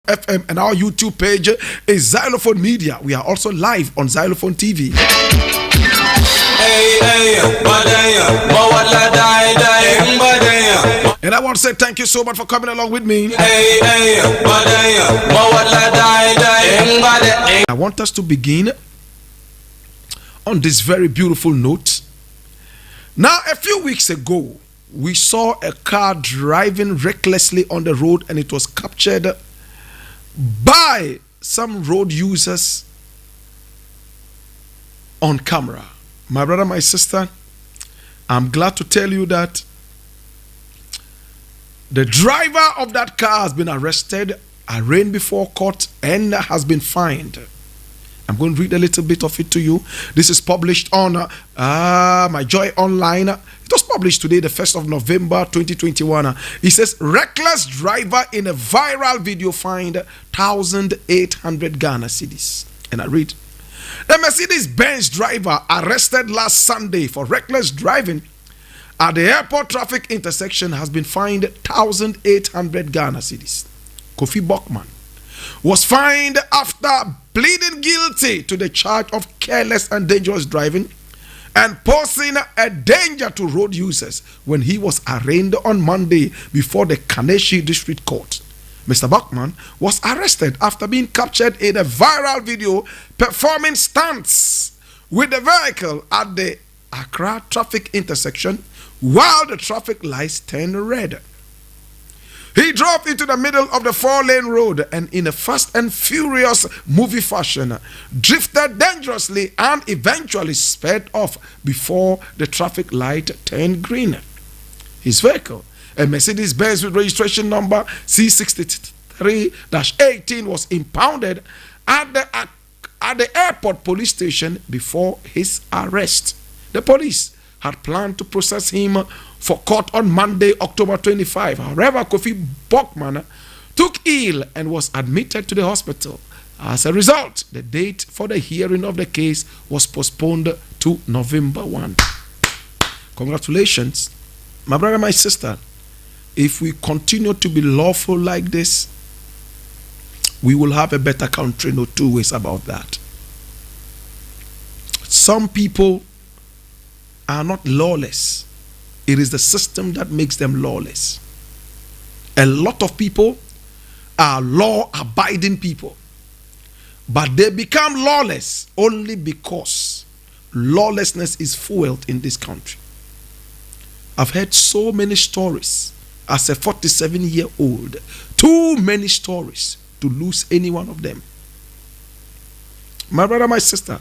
FM, and our YouTube page is Xylophone Media. We are also live on Xylophone TV. And I want to say thank you so much for coming along with me. I want us to begin on this very beautiful note. Now, a few weeks ago, we saw a car driving recklessly on the road, and it was captured by some road users on camera. My brother, my sister, I'm glad to tell you that the driver of that car has been arrested, arraigned before court, and has been fined. I'm going to read a little bit of it to you. This is published on My Joy Online. It was published today, the 1st of November, 2021. It says, reckless driver in a viral video fined 1,800 Ghana cedis. And I read, the Mercedes-Benz driver arrested last Sunday for reckless driving at the airport traffic intersection has been fined 1,800 Ghana cedis. Kofi Bokman was fined after pleading guilty to the charge of careless and dangerous driving and posing a danger to road users when he was arraigned on Monday before the Kaneshi District Court. Mr. Bachman was arrested after being captured in a viral video performing stunts with the vehicle at the Accra traffic intersection while the traffic lights turned red. He drove into the middle of the 4-lane road and in a fast and furious movie fashion drifted dangerously and eventually sped off before the traffic light turned green. His vehicle, a Mercedes-Benz with registration number C63-18, was impounded at the airport police station before his arrest. The police had planned to process him for court on Monday, October 25. However, Kofi Bokman took ill and was admitted to the hospital. As a result, the date for the hearing of the case was postponed to November 1. Congratulations, my brother, my sister. If we continue to be lawful like this, we will have a better country, no two ways about that. Some people are not lawless. It is the system that makes them lawless. A lot of people are law-abiding people, but they become lawless only because lawlessness is fueled in this country. I've heard so many stories as a 47-year-old, too many stories to lose any one of them. My brother, my sister,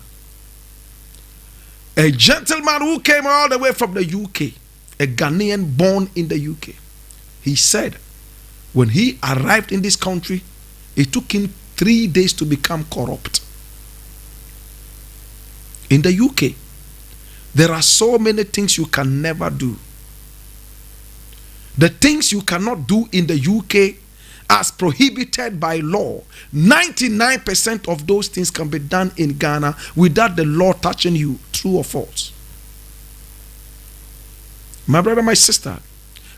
a gentleman who came all the way from the UK, a Ghanaian born in the UK, he said when he arrived in this country, it took him 3 days to become corrupt. In the UK, there are so many things you can never do. The things you cannot do in the UK as prohibited by law, 99% of those things can be done in Ghana without the law touching you. True or false? My brother, my sister,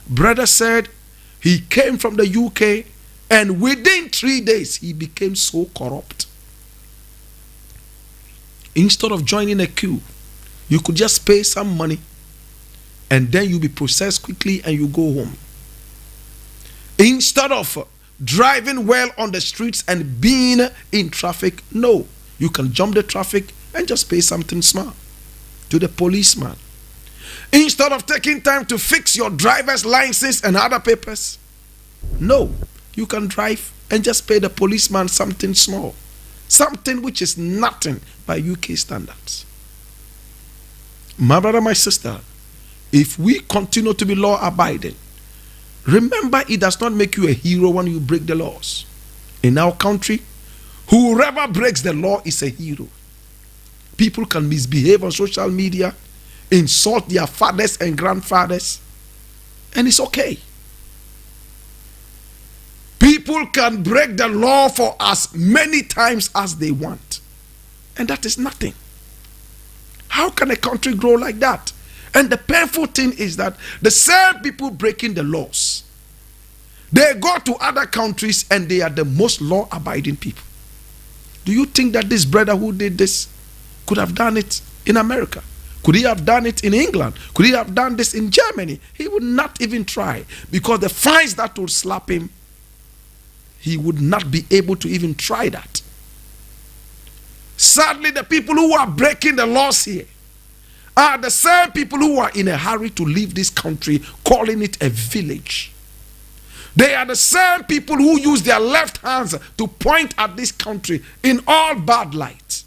brother said he came from the UK and within 3 days he became so corrupt. Instead of joining a queue, you could just pay some money and then you'll be processed quickly and you go home. Instead of driving well on the streets and being in traffic, no, you can jump the traffic and just pay something small to the policeman. Instead of taking time to fix your driver's license and other papers, no, you can drive and just pay the policeman something small, something which is nothing by UK standards. My brother, my sister, if we continue to be law-abiding, remember, it does not make you a hero when you break the laws. In our country, whoever breaks the law is a hero. People can misbehave on social media, insult their fathers and grandfathers, and it's okay. People can break the law for as many times as they want, and that is nothing. How can a country grow like that? And the painful thing is that the same people breaking the laws, They go to other countries and they are the most law-abiding people. Do you think that this brother who did this could have done it in America? Could he have done it in England? Could he have done this in Germany? He would not even try, because the fines that would slap him, he would not be able to even try that. Sadly, the people who are breaking the laws here are the same people who are in a hurry to leave this country, calling it a village. They are the same people who use their left hands to point at this country in all bad light.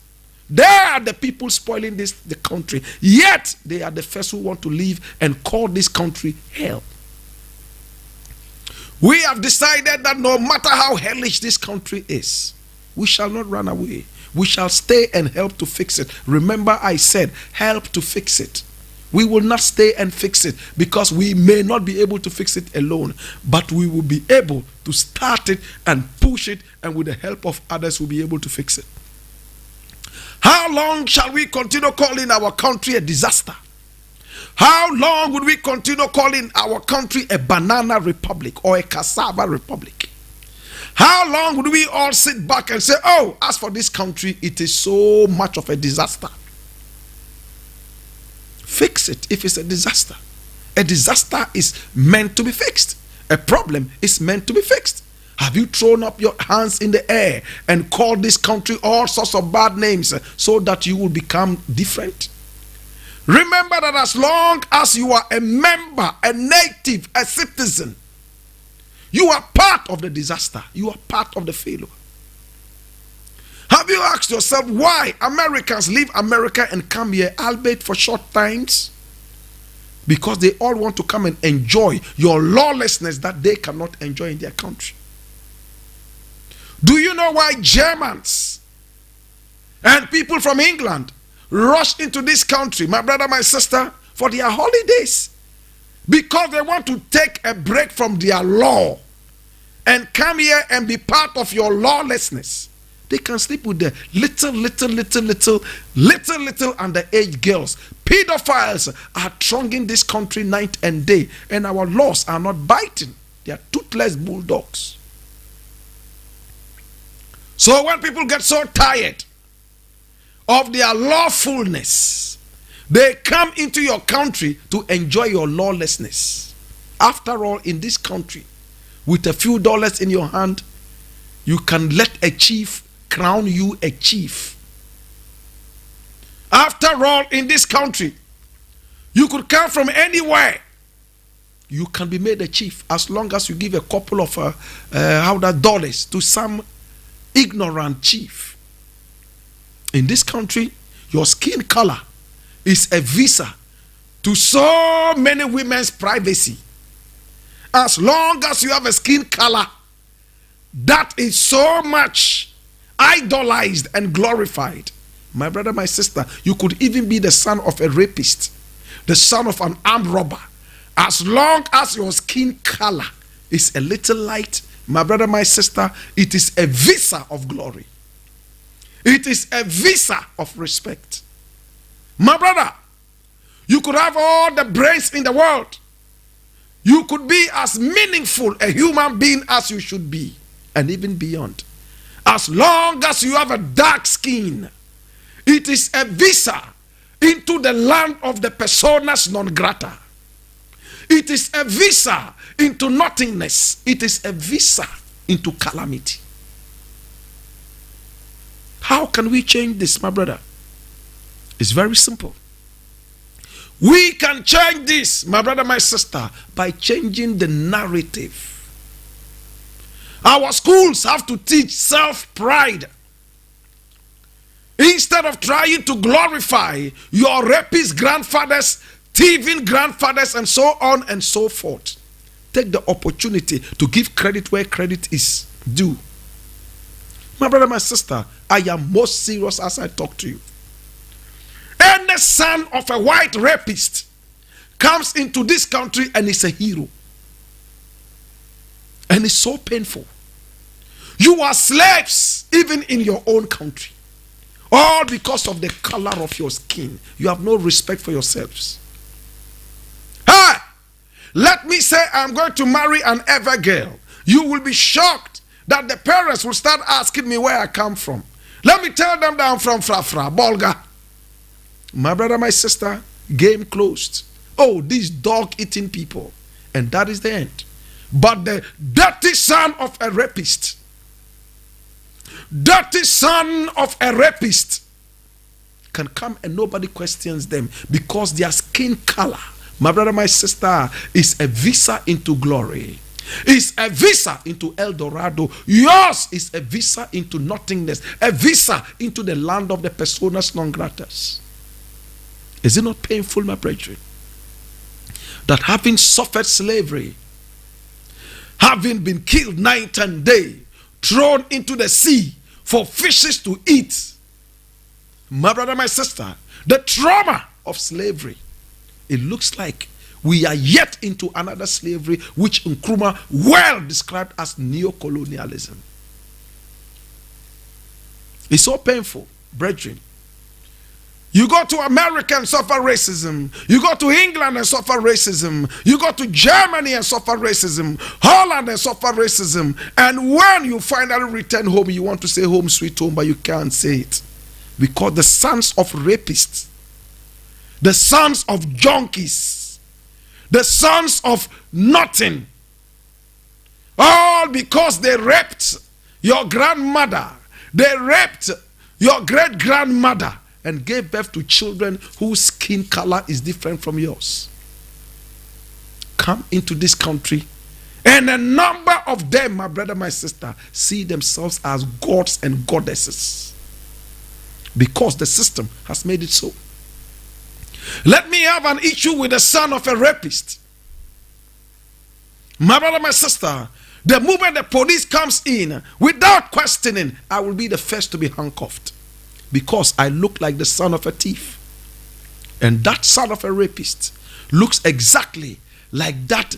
They are the people spoiling the country. Yet, they are the first who want to leave and call this country hell. We have decided that no matter how hellish this country is, we shall not run away. We shall stay and help to fix it. Remember, I said, help to fix it. We will not stay and fix it, because we may not be able to fix it alone, but we will be able to start it and push it, and with the help of others, we'll be able to fix it. How long shall we continue calling our country a disaster? How long would we continue calling our country a banana republic or a cassava republic? How long would we all sit back and say, oh, as for this country, it is so much of a disaster? Fix it if it's a disaster. A disaster is meant to be fixed. A problem is meant to be fixed. Have you thrown up your hands in the air and called this country all sorts of bad names so that you will become different? Remember that as long as you are a member, a native, a citizen, you are part of the disaster. You are part of the failure. Have you asked yourself why Americans leave America and come here, albeit for short times? Because they all want to come and enjoy your lawlessness that they cannot enjoy in their country. Do you know why Germans and people from England rush into this country, my brother, my sister, for their holidays? Because they want to take a break from their law and come here and be part of your lawlessness. They can sleep with the little underage girls. Pedophiles are thronging this country night and day, and our laws are not biting. They are toothless bulldogs. So when people get so tired of their lawfulness, they come into your country to enjoy your lawlessness. After all, in this country, with a few dollars in your hand, you can let a chief crown you a chief. After all, in this country, you could come from anywhere. You can be made a chief as long as you give a couple of dollars to some ignorant chief. In this country, your skin color is a visa to so many women's privacy. As long as you have a skin color that is so much idolized and glorified, my brother, my sister, you could even be the son of a rapist, the son of an armed robber. As long as your skin color is a little light, my brother, my sister, it is a visa of glory. It is a visa of respect. My brother, you could have all the brains in the world. You could be as meaningful a human being as you should be, and even beyond. As long as you have a dark skin, it is a visa into the land of the personas non grata. It is a visa into nothingness. It is a visa into calamity. How can we change this, my brother? It's very simple. We can change this, my brother, my sister, by changing the narrative. Our schools have to teach self-pride. Instead of trying to glorify your rapist grandfathers, thieving grandfathers, and so on and so forth, take the opportunity to give credit where credit is due. My brother, my sister, I am most serious as I talk to you. Any son of a white rapist comes into this country and is a hero. And it's so painful. You are slaves even in your own country. All because of the color of your skin. You have no respect for yourselves. Hey! Let me say I'm going to marry an ever girl. You will be shocked that the parents will start asking me where I come from. Let me tell them that I'm from Frafra, Bolga. My brother, my sister, game closed. Oh, these dog-eating people. And that is the end. But the dirty son of a rapist, can come and nobody questions them because their skin color, my brother, my sister, is a visa into glory. Is a visa into El Dorado. Yours is a visa into nothingness. A visa into the land of the personas non gratas. Is it not painful, my brethren, that having suffered slavery, having been killed night and day, thrown into the sea for fishes to eat, my brother, my sister, the trauma of slavery, it looks like we are yet into another slavery, which Nkrumah well described as neocolonialism. It's so painful, brethren. You go to America and suffer racism. You go to England and suffer racism. You go to Germany and suffer racism. Holland and suffer racism. And when you finally return home, you want to say home sweet home, but you can't say it. Because the sons of rapists, the sons of junkies, the sons of nothing, all because they raped your grandmother, they raped your great-grandmother, and gave birth to children whose skin color is different from yours, come into this country, and a number of them, my brother, my sister, see themselves as gods and goddesses because the system has made it so. Let me have an issue with the son of a rapist. My brother, my sister, the moment the police comes in, without questioning, I will be the first to be handcuffed. Because I look like the son of a thief. And that son of a rapist looks exactly like that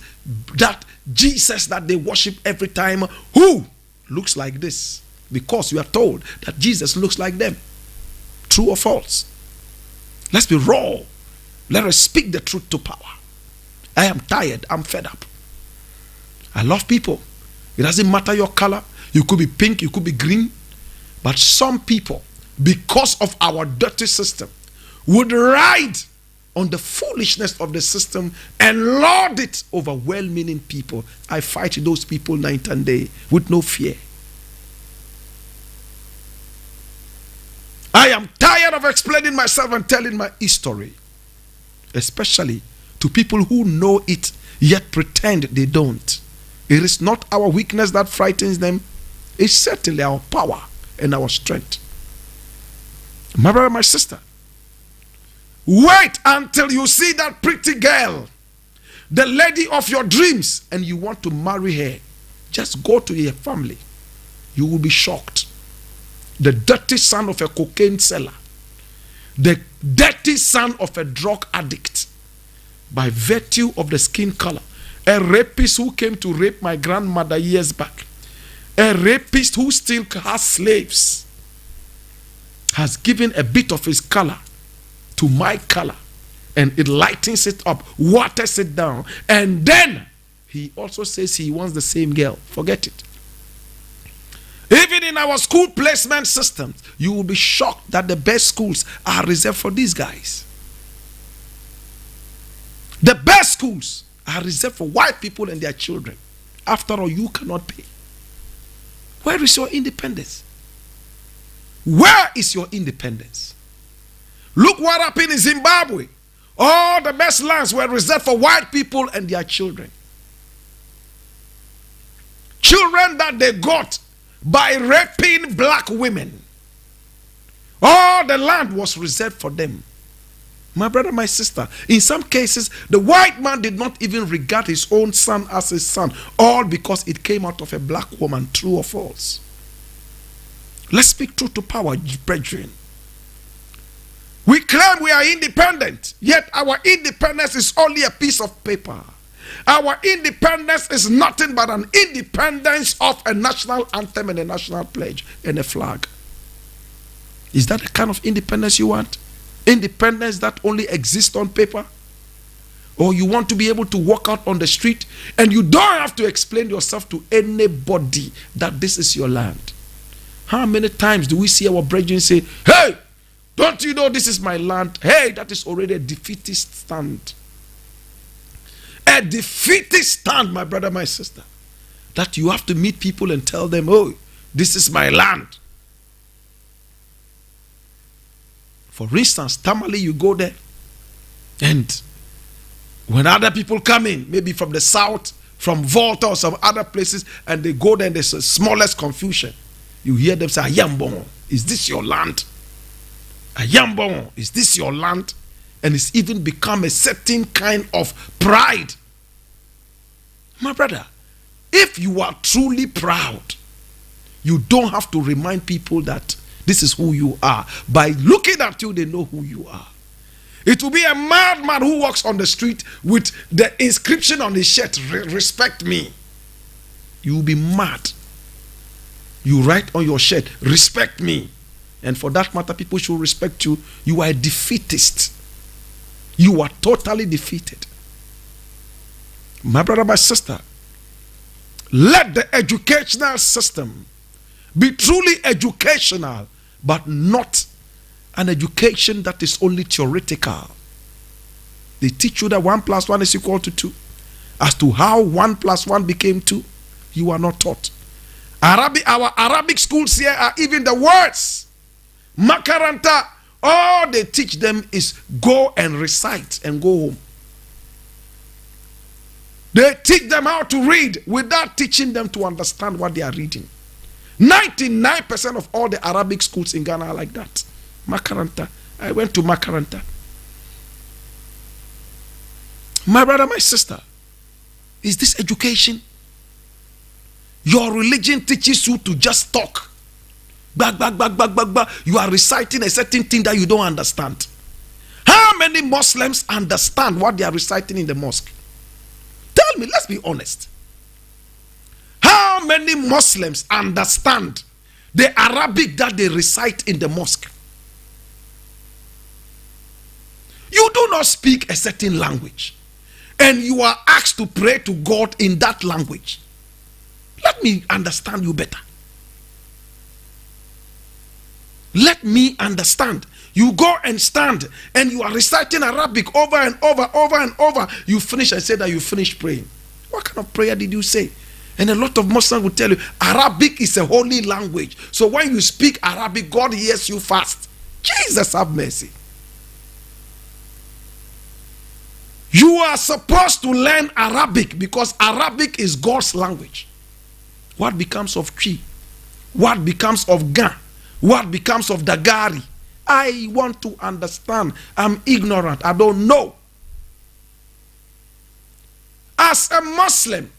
Jesus that they worship every time, who looks like this. Because you are told that Jesus looks like them. True or false? Let's be raw. Let us speak the truth to power. I am tired. I'm fed up. I love people. It doesn't matter your color. You could be pink, you could be green. But some people, because of our dirty system, would ride on the foolishness of the system and lord it over well-meaning people. I fight those people night and day with no fear. I am tired of explaining myself and telling my history, especially to people who know it yet pretend they don't. It is not our weakness that frightens them. It's certainly our power and our strength. My brother, my sister, wait until you see that pretty girl, the lady of your dreams, and you want to marry her. Just go to your family. You will be shocked. The dirty son of a cocaine seller, the dirty son of a drug addict, by virtue of the skin color, a rapist who came to rape my grandmother years back, a rapist who still has slaves, has given a bit of his color to my color, and it lightens it up, waters it down, and then he also says he wants the same girl. Forget it. Even in our school placement systems, you will be shocked that the best schools are reserved for these guys. The best schools are reserved for white people and their children. After all, you cannot pay. Where is your independence? Where is your independence? Look what happened in Zimbabwe. All the best lands were reserved for white people and their children. Children that they got by raping black women. All the land was reserved for them. My brother, my sister, in some cases, the white man did not even regard his own son as his son, all because it came out of a black woman. True or false? Let's speak truth to power, brethren. We claim we are independent, yet our independence is only a piece of paper. Our independence is nothing but an independence of a national anthem and a national pledge and a flag. Is that the kind of independence you want? Independence that only exists on paper? or you want to be able to walk out on the street and you don't have to explain yourself to anybody that this is your land. How many times do we see our brethren say, hey, don't you know this is my land? Hey, that is already a defeatist stand. A defeatist stand, my brother, my sister. That you have to meet people and tell them, oh, this is my land. For instance, Tamale, you go there, and when other people come in, maybe from the south, from Volta or some other places, and they go there and there's the smallest confusion, you hear them say, Ayambon, is this your land? Ayambon, is this your land? And it's even become a certain kind of pride. My brother, if you are truly proud, you don't have to remind people that this is who you are. By looking at you, they know who you are. It will be a madman who walks on the street with the inscription on his shirt, respect me. You will be mad. You write on your shirt, respect me. And for that matter, people should respect you. You are a defeatist. You are totally defeated. My brother, my sister, let the educational system be truly educational, but not an education that is only theoretical. They teach you that 1 + 1 is equal to 2. As to how 1 + 1 became 2, you are not taught. Our Arabic schools here are even the words. Makaranta, all they teach them is go and recite and go home. They teach them how to read without teaching them to understand what they are reading. 99% of all the Arabic schools in Ghana are like that. Makaranta. I went to Makaranta. My brother, my sister, is this education? Your religion teaches you to just talk. Bag. You are reciting a certain thing that you don't understand. How many Muslims understand what they are reciting in the mosque? Tell me, let's be honest. How many Muslims understand the Arabic that they recite in the mosque? You do not speak a certain language, and you are asked to pray to God in that language. Let me understand you better. Let me understand. You go and stand and you are reciting Arabic over and over. You finish and say that you finished praying. What kind of prayer did you say? And a lot of Muslims will tell you Arabic is a holy language. So when you speak Arabic, God hears you fast. Jesus have mercy. You are supposed to learn Arabic because Arabic is God's language. What becomes of Chi? What becomes of Ga? What becomes of Dagari? I want to understand. I'm ignorant. I don't know. As a Muslim,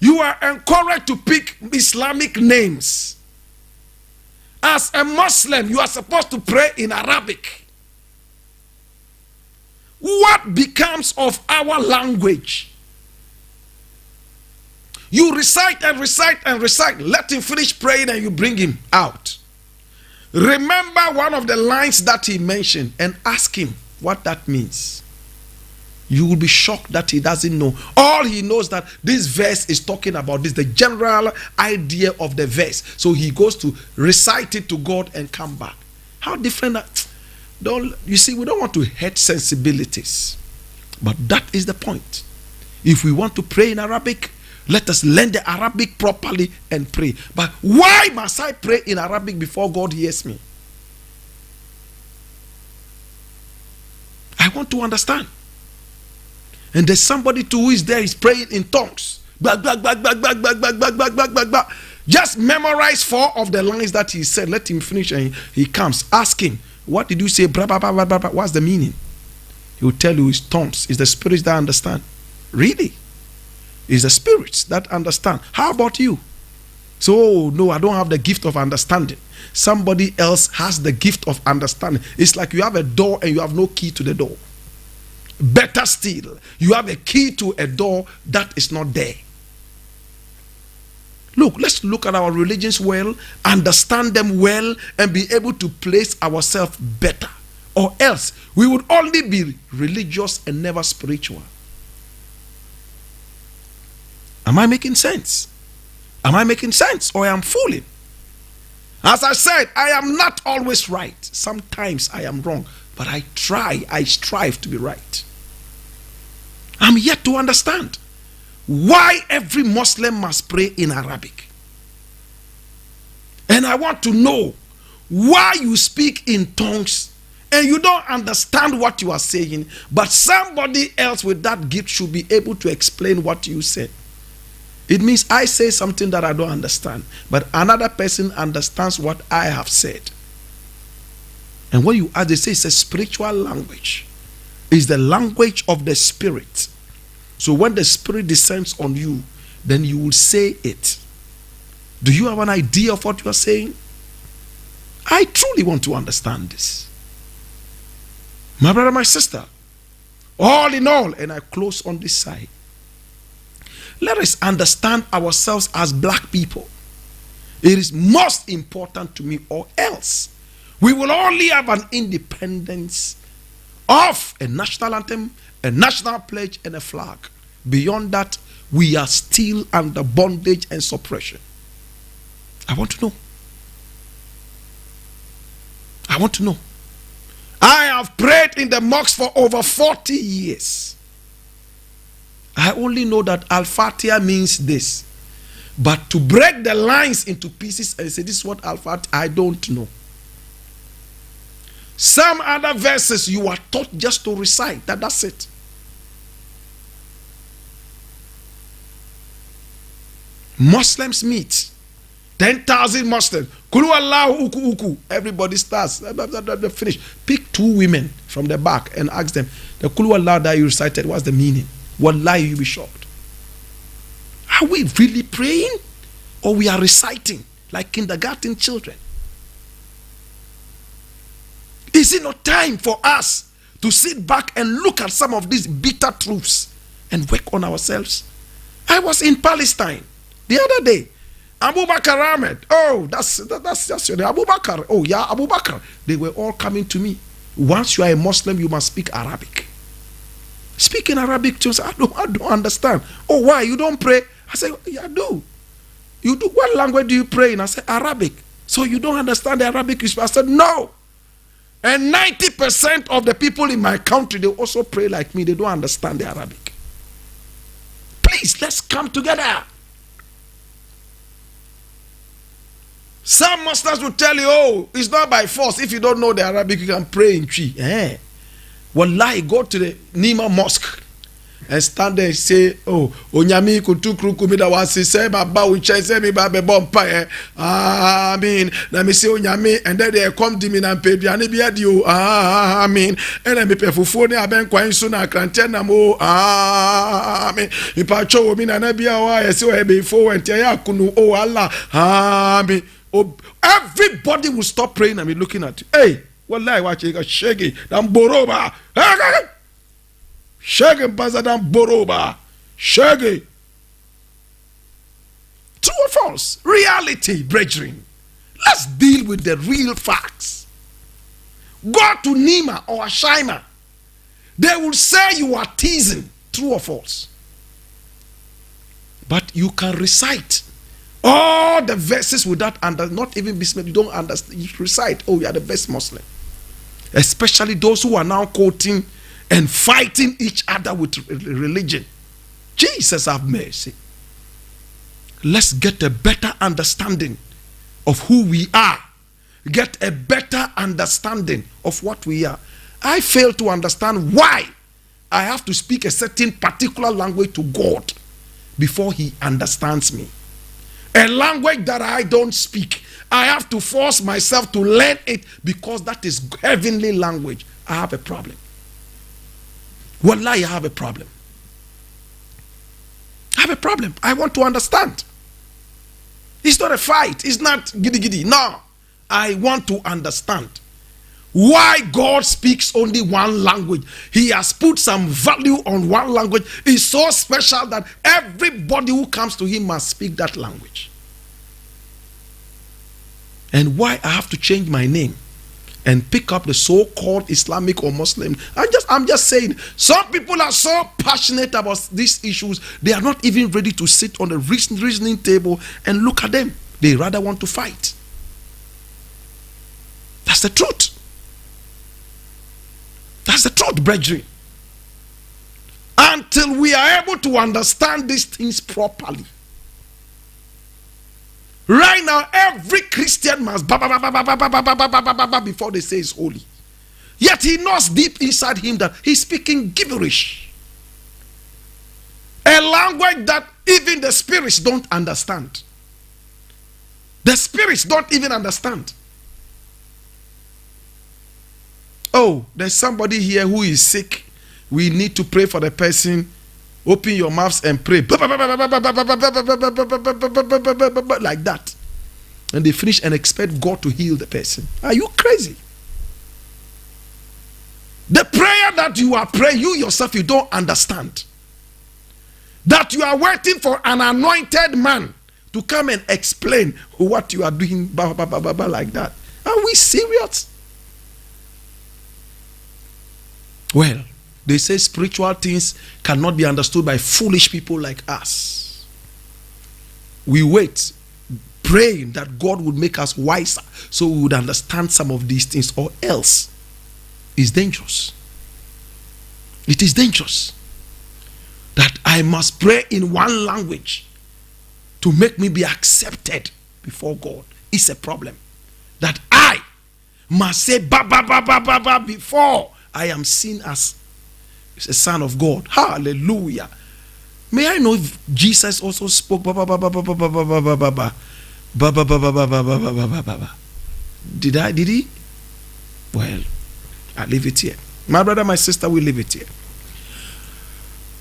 you are encouraged to pick Islamic names. As a Muslim, you are supposed to pray in Arabic. What becomes of our language? You recite and recite and recite. Let him finish praying and you bring him out. Remember one of the lines that he mentioned and ask him what that means. You will be shocked that he doesn't know. All he knows that this verse is talking about this, the general idea of the verse. So he goes to recite it to God and come back. How different that? You see, we don't want to hurt sensibilities. But that is the point. If we want to pray in Arabic, let us learn the Arabic properly and pray. But why must I pray in Arabic before God hears me? I want to understand. And there's somebody too who is there, is praying in tongues. Just memorize 4 of the lines that he said. Let him finish and he comes. Ask him, what did you say? What's the meaning? He will tell you it's tongues. It's the spirits that understand. Really? It's the spirits that understand. How about you? So, no, I don't have the gift of understanding. Somebody else has the gift of understanding. It's like you have a door and you have no key to the door. Better still, you have a key to a door that is not there. Look, let's look at our religions well, understand them well, and be able to place ourselves better. Or else, we would only be religious and never spiritual. Am I making sense? Am I making sense, or I am fooling? As I said, I am not always right. Sometimes I am wrong, but I strive to be right. I'm yet to understand why every Muslim must pray in Arabic. And I want to know why you speak in tongues and you don't understand what you are saying, but somebody else with that gift should be able to explain what you said. It means I say something that I don't understand, but another person understands what I have said. And when you ask, they say it's a spiritual language. It's the language of the Spirit. So when the Spirit descends on you, then you will say it. Do you have an idea of what you are saying? I truly want to understand this. My brother, my sister, all in all, and I close on this side, let us understand ourselves as black people. It is most important to me, or else we will only have an independence of a national anthem, a national pledge, and a flag. Beyond that, we are still under bondage and suppression. I want to know. I want to know. I have prayed in the mosque for over 40 years. I only know that Al-Fatiha means this. But to break the lines into pieces and say this is what Al-Fatiha, I don't know. Some other verses you are taught just to recite. That's it. Muslims meet. 10,000 Muslims. Kulu Allahu uku uku. Everybody starts. Finish. Pick 2 women from the back and ask them, the Kulu Allah that you recited, what's the meaning? Wallahi, you'll be shocked. Are we really praying? Or we are reciting like kindergarten children? Is it not time for us to sit back and look at some of these bitter truths and work on ourselves? I was in Palestine the other day. Abu Bakr Ahmed. Oh, that's your name. Abu Bakr. Oh, yeah, Abu Bakr. They were all coming to me. Once you are a Muslim, you must speak Arabic. Speaking Arabic too. I don't understand. Oh, why? You don't pray? I said, yeah, I do. You do? What language do you pray in? I said, Arabic. So you don't understand the Arabic? I said, no. And 90% of the people in my country, they also pray like me. They don't understand the Arabic. Please, let's come together. Some Muslims will tell you, oh, it's not by force. If you don't know the Arabic, you can pray in tree. Wallahi, go to the Nima Mosque and stand there and say, oh, Onyami kutukru kumida wasi se baba uche se mi babe bompa amen. Na me say Onyami, and then they come to me and pay biane biadio amen. And then me pe fufu ne aben kwa nso na krante na mo amen. Mi pa cho mi na na bia wa ye se o ebe fo ente ya kunu oh Allah amen. Everybody will stop praying and be looking at you. Hey, wallahi watch it, shaggy, dan boroba. Shaggy baza dan boroba. Shaggy. True or false? Reality, brethren. Let's deal with the real facts. Go to Nima or Ashima. They will say you are teasing. True or false? But you can recite all the verses without not even Bismillah. You don't understand. You recite, oh, you are the best Muslim. Especially those who are now quoting and fighting each other with religion. Jesus have mercy. Let's get a better understanding of who we are. Get a better understanding of what we are. I fail to understand why I have to speak a certain particular language to God before he understands me. A language that I don't speak, I have to force myself to learn it because that is heavenly language. I have a problem. Wallahi, I have a problem. I have a problem. I want to understand. It's not a fight. It's not giddy giddy. No. I want to understand why God speaks only one language. He has put some value on one language. It's so special that everybody who comes to him must speak that language. And why I have to change my name and pick up the so-called Islamic or Muslim. I'm just saying, some people are so passionate about these issues, they are not even ready to sit on the reasoning table and look at them. They rather want to fight. That's the truth. That's the truth, brethren. Until we are able to understand these things properly. Right now, every Christian must before they say it's holy. Yet he knows deep inside him that he's speaking gibberish. A language that even the spirits don't understand. The spirits don't even understand. Oh, there's somebody here who is sick. We need to pray for the person. Open your mouths and pray. Like that. And they finish and expect God to heal the person. Are you crazy? The prayer that you are praying, you yourself, you don't understand. That you are waiting for an anointed man to come and explain what you are doing like that. Are we serious? Well, they say spiritual things cannot be understood by foolish people like us. We wait, praying that God would make us wiser so we would understand some of these things, or else it's dangerous. It is dangerous that I must pray in one language to make me be accepted before God. It's a problem. That I must say ba before I am seen as a son of God. Hallelujah. May I know if Jesus also spoke Did he? Well, I leave it here. My brother, my sister, we leave it here.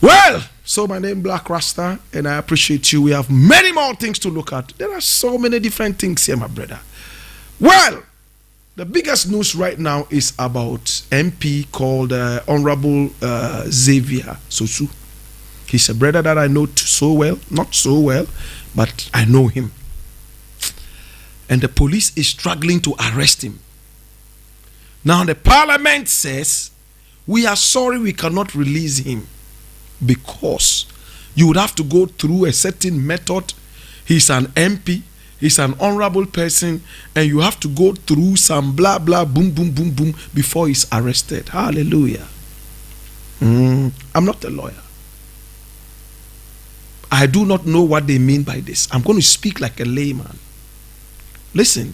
Well, so my name is Blakk Rasta, and I appreciate you. We have many more things to look at. There are so many different things here, my brother. Well, the biggest news right now is about MP called Honorable Xavier Sosu. He's a brother that I know so well, not so well, but I know him. And the police is struggling to arrest him. Now the parliament says, we are sorry we cannot release him because you would have to go through a certain method. He's an MP. He's an honorable person, and you have to go through some blah blah boom boom boom boom before he's arrested. Hallelujah. I'm not a lawyer. I do not know what they mean by this. I'm going to speak like a layman. Listen.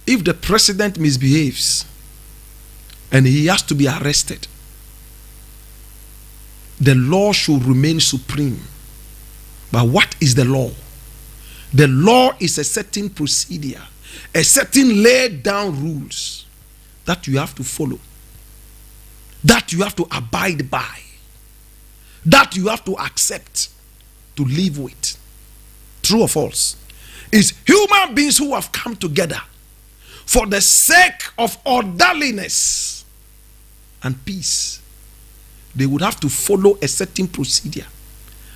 If the president misbehaves and he has to be arrested, the law should remain supreme. But what is the law? The law is a certain procedure, a certain laid down rules that you have to follow, that you have to abide by, that you have to accept, to live with. True or false? It's human beings who have come together for the sake of orderliness and peace. They would have to follow a certain procedure.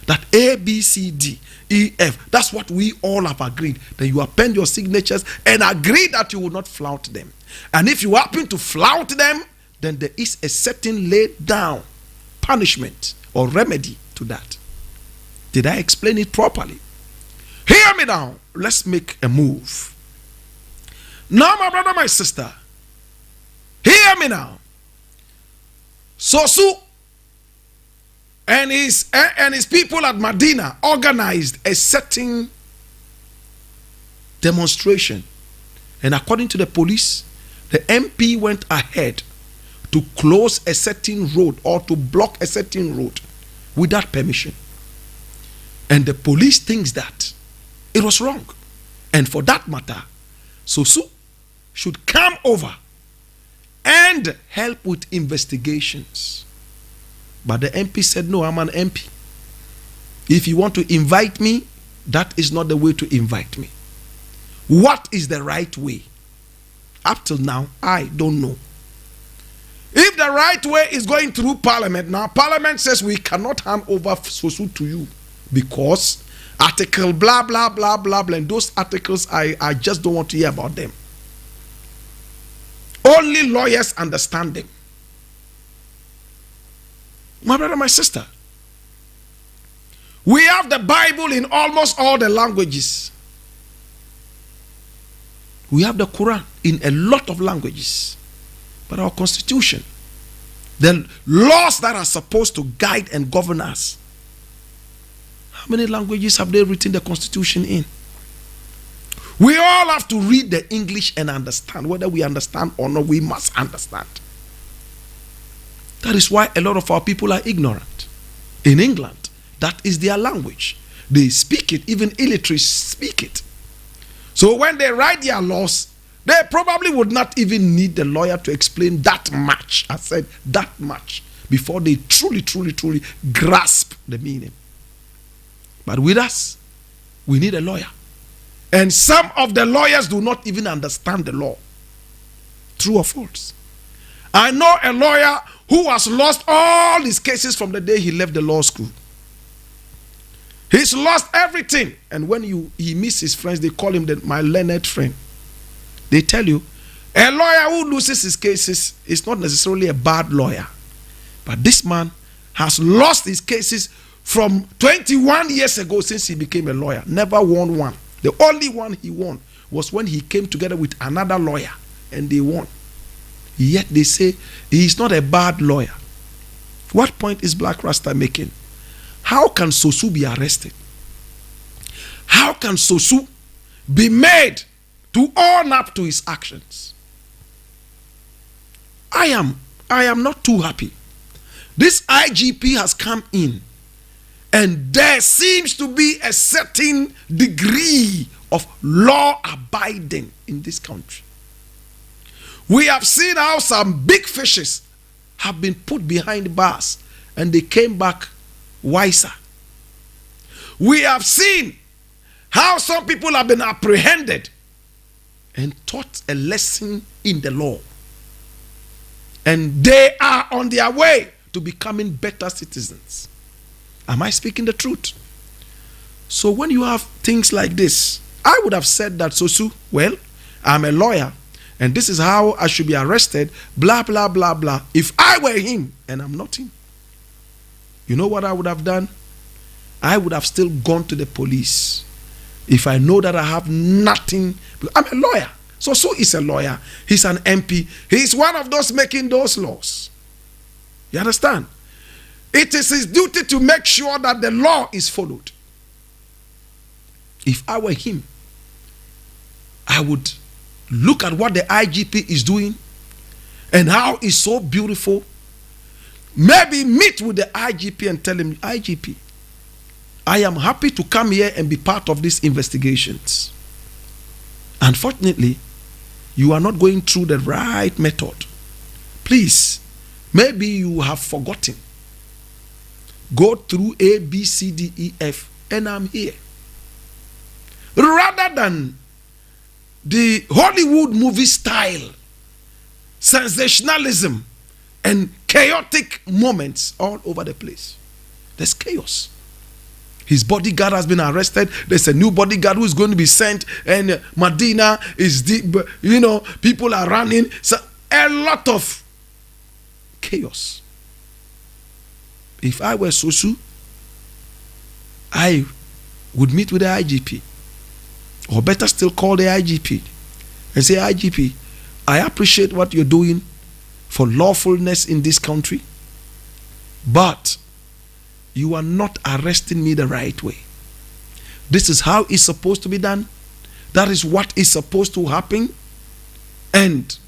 That A, B, C, D, E, F. That's what we all have agreed. Then you append your signatures and agree that you will not flout them. And if you happen to flout them, then there is a certain laid down punishment or remedy to that. Did I explain it properly? Hear me now. Let's make a move. Now, my brother, my sister, hear me now. Sosu and his people at Medina organized a certain demonstration, and according to the police, the MP went ahead to close a certain road or to block a certain road without permission, and the police thinks that it was wrong, and for that matter, Sosu should come over and help with investigations. But the MP said, no, I'm an MP. If you want to invite me, that is not the way to invite me. What is the right way? Up till now, I don't know. If the right way is going through Parliament, now Parliament says we cannot hand over Sosu to you because article blah, blah, blah, blah, blah, and those articles, I just don't want to hear about them. only lawyers understand them. My brother, my sister, we have the Bible in almost all the languages. We have the Quran in a lot of languages. But our constitution, the laws that are supposed to guide and govern us, how many languages have they written the constitution in? We all have to read the English and understand. Whether we understand or not, we must understand. That is why a lot of our people are ignorant. In England, that is their language. They speak it, even illiterates speak it. So when they write their laws, they probably would not even need the lawyer to explain that much. I said that much before they truly grasp the meaning. But with us, we need a lawyer. And some of the lawyers do not even understand the law. True or false? I know a lawyer who has lost all his cases from the day he left the law school. He's lost everything. And when he meets his friends, they call him my learned friend. They tell you, a lawyer who loses his cases is not necessarily a bad lawyer. But this man has lost his cases from 21 years ago since he became a lawyer. Never won one. The only one he won was when he came together with another lawyer and they won. Yet they say he is not a bad lawyer. What point is Blakk Rasta making? How can Sosu be arrested? How can Sosu be made to own up to his actions? I am not too happy. This IGP has come in, and there seems to be a certain degree of law abiding in this country. We have seen how some big fishes have been put behind bars and they came back wiser. We have seen how some people have been apprehended and taught a lesson in the law. And they are on their way to becoming better citizens. Am I speaking the truth? So when you have things like this, I would have said that, Sosu, well, I'm a lawyer and this is how I should be arrested, blah, blah, blah, blah. If I were him, and I'm not him, you know what I would have done? I would have still gone to the police. If I know that I have nothing, I'm a lawyer. Sosu is a lawyer. He's an MP. He's one of those making those laws. You understand? It is his duty to make sure that the law is followed. If I were him, I would look at what the IGP is doing and how it's so beautiful. Maybe meet with the IGP and tell him, IGP, I am happy to come here and be part of these investigations. Unfortunately, you are not going through the right method. Please, maybe you have forgotten. Go through A, B, C, D, E, F, and I'm here. Rather than the Hollywood movie style, sensationalism, and chaotic moments all over the place. There's chaos. His bodyguard has been arrested. There's a new bodyguard who is going to be sent, and Medina is deep. People are running. So a lot of chaos. If I were Sosu, I would meet with the IGP, or better still, call the IGP and say, IGP, I appreciate what you're doing for lawfulness in this country, but you are not arresting me the right way. This is how it's supposed to be done. That is what is supposed to happen. And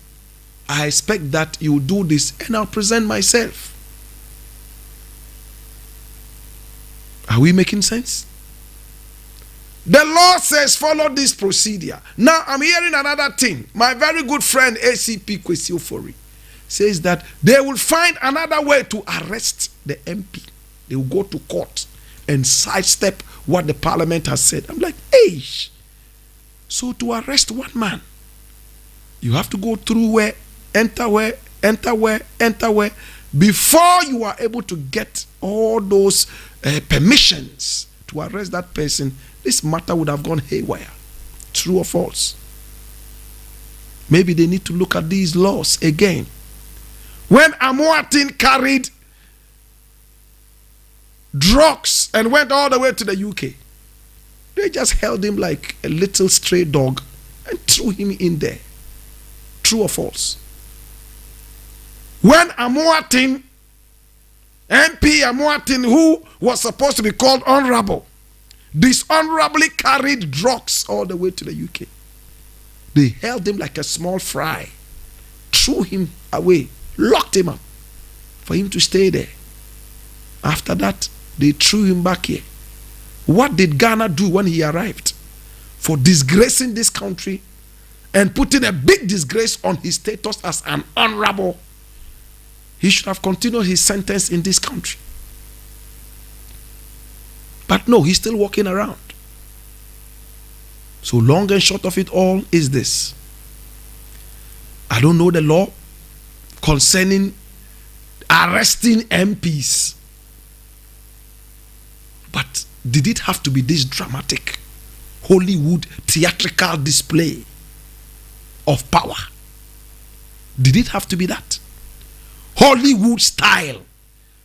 I expect that you do this, and I'll present myself. Are we making sense? The law says follow this procedure. Now I'm hearing another thing. My very good friend ACP Kwesi Ofori says that they will find another way to arrest the MP. They will go to court and sidestep what the parliament has said. I'm like, hey, so to arrest one man, you have to go through where, enter where, before you are able to get all those permissions to arrest that person. This matter would have gone haywire. True or false? maybe they need to look at these laws again. When Amoatin carried drugs and went all the way to the UK, they just held him like a little stray dog and threw him in there. True or false? When Amoatin, MP Amoatin, who was supposed to be called honorable, dishonorably carried drugs all the way to the UK, they held him like a small fry, threw him away, locked him up for him to stay there. After that, they threw him back here. What did Ghana do when he arrived? For disgracing this country and putting a big disgrace on his status as an honorable. He should have continued his sentence in this country. But no, he's still walking around. So long and short of it all is this. I don't know the law concerning arresting MPs. But did it have to be this dramatic, Hollywood theatrical display of power? Did it have to be that? Hollywood style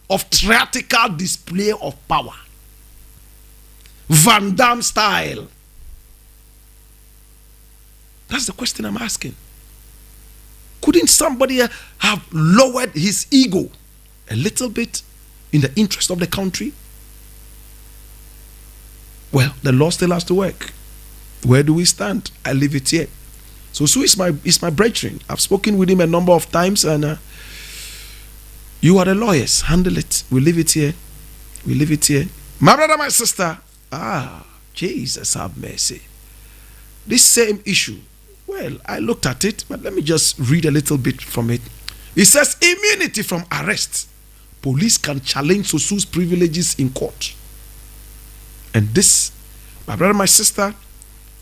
of theatrical display of power. Van Damme style. That's the question I'm asking. Couldn't somebody have lowered his ego a little bit in the interest of the country? Well, the law still has to work. Where do we stand? I leave it here. So Sue is my brethren. I've spoken with him a number of times, and you are the lawyers. Handle it. We leave it here. We leave it here. My brother, my sister. Jesus have mercy. This same issue. Well, I looked at it, but let me just read a little bit from it. It says, immunity from arrest. Police can challenge Sosu's privileges in court. And this, my brother, my sister,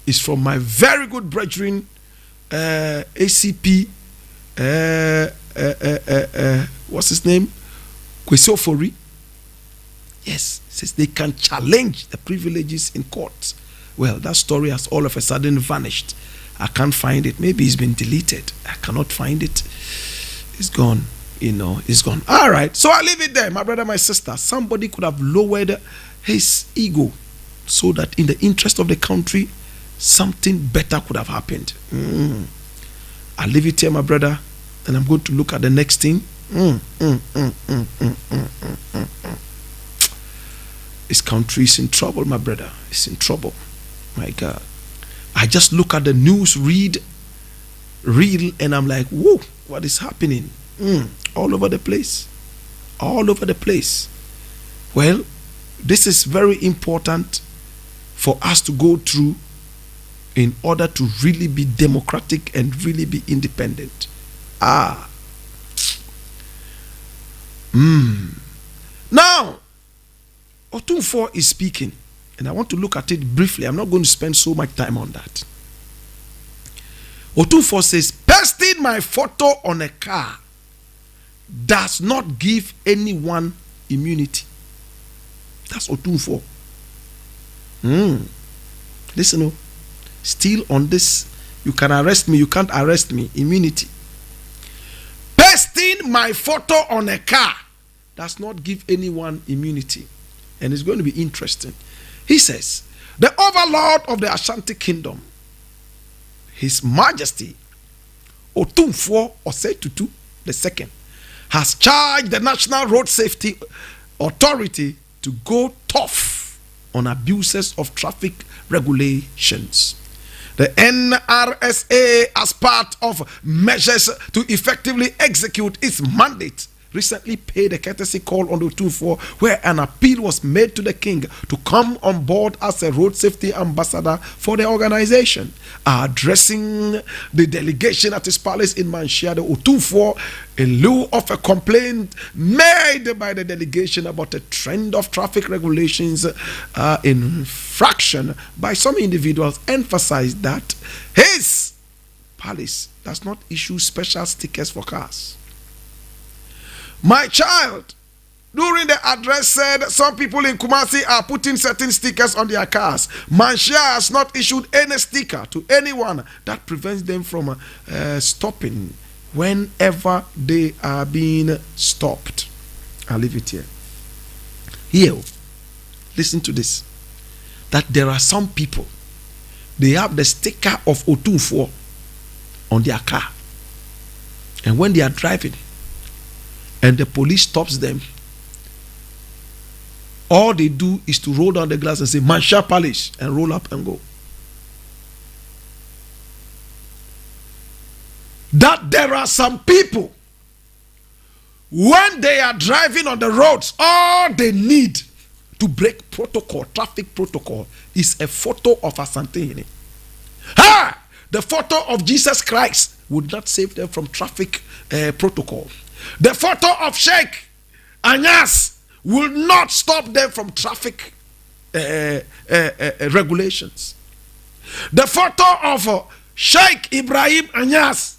is from my very good brethren, ACP, what's his name? Kwesiofori. Yes, says they can challenge the privileges in court. Well, that story has all of a sudden vanished. I can't find it. Maybe it's been deleted. I cannot find it. It's gone. It's gone. All right. So I leave it there, my brother, my sister. Somebody could have lowered his ego so that in the interest of the country, something better could have happened. I'll leave it here, my brother, and I'm going to look at the next thing. This country is in trouble, my brother. It's in trouble. My God. I just look at the news, read, and I'm like, whoa, what is happening? All over the place. All over the place. Well, this is very important for us to go through in order to really be democratic and really be independent. Now, Otunfo is speaking, and I want to look at it briefly. I'm not going to spend so much time on that. Otunfo says, pasting my photo on a car does not give anyone immunity. That's Otunfo. Listen, still on this, you can arrest me, you can't arrest me. Immunity. Pasting my photo on a car does not give anyone immunity. And it's going to be interesting. He says, the overlord of the Ashanti Kingdom, His Majesty Otunfo Osei-Tutu II, has charged the National Road Safety Authority to go tough on abuses of traffic regulations. The NRSA, as part of measures to effectively execute its mandate, recently paid a courtesy call on the Otunfo, where an appeal was made to the king to come on board as a road safety ambassador for the organization. Addressing the delegation at his palace in Manshia, the Otunfo, in lieu of a complaint made by the delegation about a trend of traffic regulations infraction by some individuals, emphasized that his palace does not issue special stickers for cars. My child, during the address said some people in Kumasi are putting certain stickers on their cars. Manshia has not issued any sticker to anyone that prevents them from stopping whenever they are being stopped. I'll leave it here. Here, listen to this. That there are some people, they have the sticker of Otunfo on their car. And when they are driving and the police stops them, all they do is to roll down the glass and say, Manshia Palace, and roll up and go. That there are some people, when they are driving on the roads, all they need to break protocol, traffic protocol, is a photo of Asante. The photo of Jesus Christ would not save them from traffic protocol. The photo of Sheikh Anyas will not stop them from traffic regulations. The photo of Sheikh Ibrahim Anyas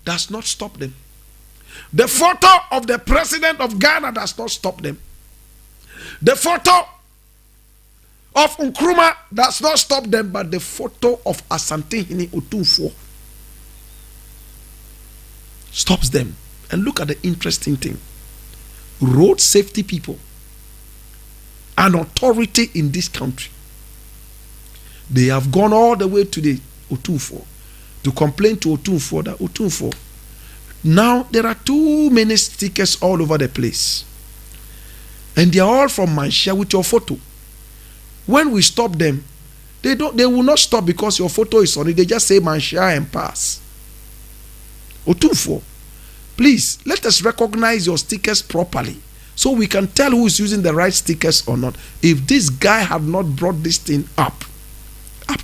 does not stop them. The photo of the president of Ghana does not stop them. The photo of Nkrumah does not stop them, but the photo of Asante Hini Otunfo stops them. And look at the interesting thing. Road safety people, an authority in this country, they have gone all the way to the Otunfo to complain to Otunfo that Otunfo, now there are too many stickers all over the place. And they are all from Manshia with your photo. When we stop them, they will not stop because your photo is on it. They just say Manshia and pass. Otunfo, please let us recognize your stickers properly so we can tell who is using the right stickers or not. If this guy had not brought this thing up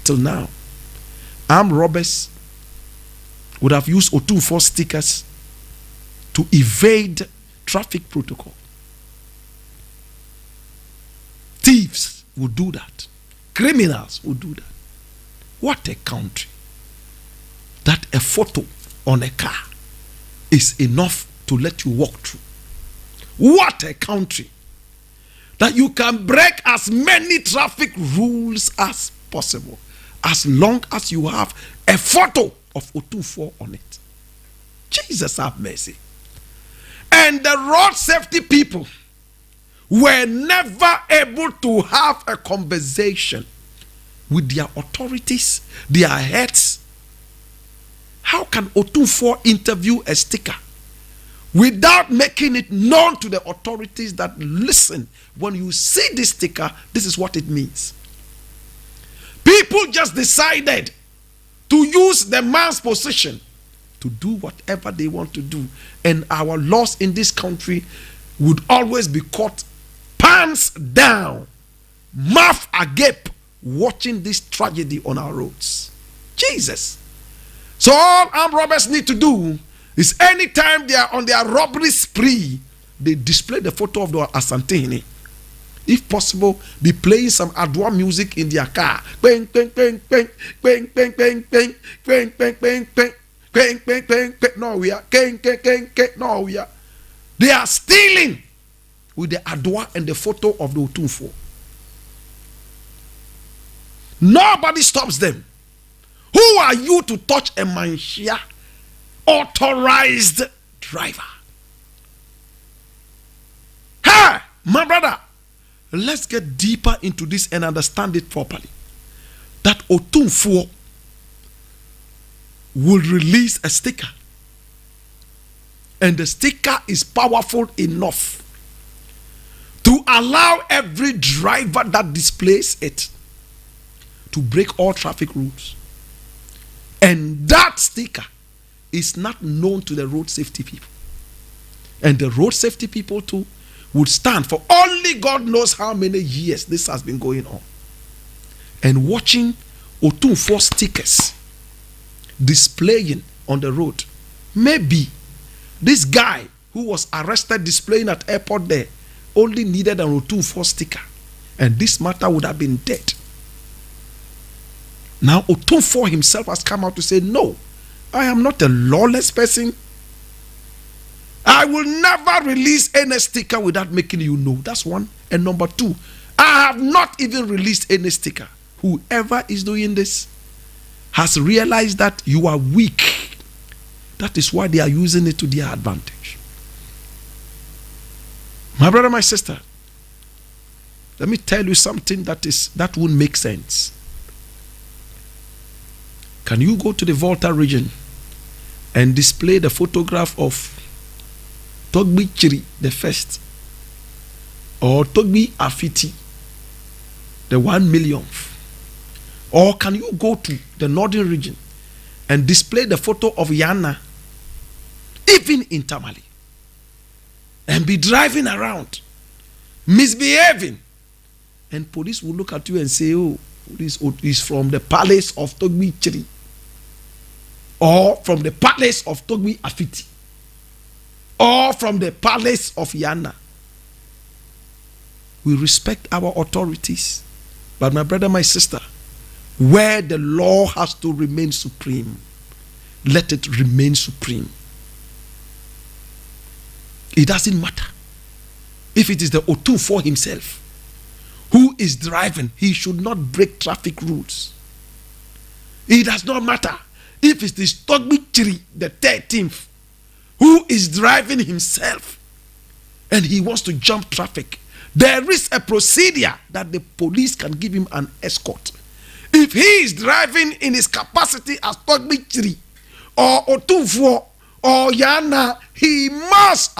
till now, armed robbers would have used Otunfo stickers to evade traffic protocol. Thieves would do that. Criminals would do that. What a country that a photo on a car is enough to let you walk through. What a country that you can break as many traffic rules as possible as long as you have a photo of Otunfo on it. Jesus have mercy. And the road safety people were never able to have a conversation with their authorities, their heads. How can Otunfo interview a sticker without making it known to the authorities that, listen, when you see this sticker, this is what it means? People just decided to use the man's position to do whatever they want to do. And our laws in this country would always be caught pants down, mouth agape, watching this tragedy on our roads. Jesus. So all armed robbers need to do is anytime they are on their robbery spree, they display the photo of the Asante. If possible, be playing some Adwa music in their car. Bang, bang, bang, bang, bang, bang, bang, bang, bang, bang, bang, bang, bang, bang, bang, bang. No, we are. No, we are. They are stealing with the Adwa and the photo of the Otunfo. Nobody stops them. Who are you to touch a Manshia authorized driver? Hey, my brother, let's get deeper into this and understand it properly. That Otunfo will release a sticker, and the sticker is powerful enough to allow every driver that displays it to break all traffic rules. And that sticker is not known to the road safety people. And the road safety people too would stand for only God knows how many years this has been going on. And watching Otunfo stickers displaying on the road. Maybe this guy who was arrested displaying at airport there only needed an Otunfo sticker, and this matter would have been dead. Now Otunfo himself has come out to say, no, I am not a lawless person. I will never release any sticker without making you know. That's one. And number two, I have not even released any sticker. Whoever is doing this has realized that you are weak. That is why they are using it to their advantage. My brother, my sister, let me tell you something that won't make sense. Can you go to the Volta region and display the photograph of Togbi Chiri the first or Togbi Afiti the 1 millionth? Or can you go to the northern region and display the photo of Yana, even in Tamale, and be driving around, misbehaving, and police will look at you and say, oh, this is from the palace of Togbi Chiri, or from the palace of Togbi Afiti, or from the palace of Yana. We respect our authorities, but my brother, my sister, where the law has to remain supreme, let it remain supreme. It doesn't matter if it is the O2 himself who is driving. He should not break traffic rules. It does not matter if it is Togbi Chiri the 13th who is driving himself and he wants to jump traffic. There is a procedure that the police can give him an escort. If he is driving in his capacity as Togbi Chiri or O2 or Yana, he must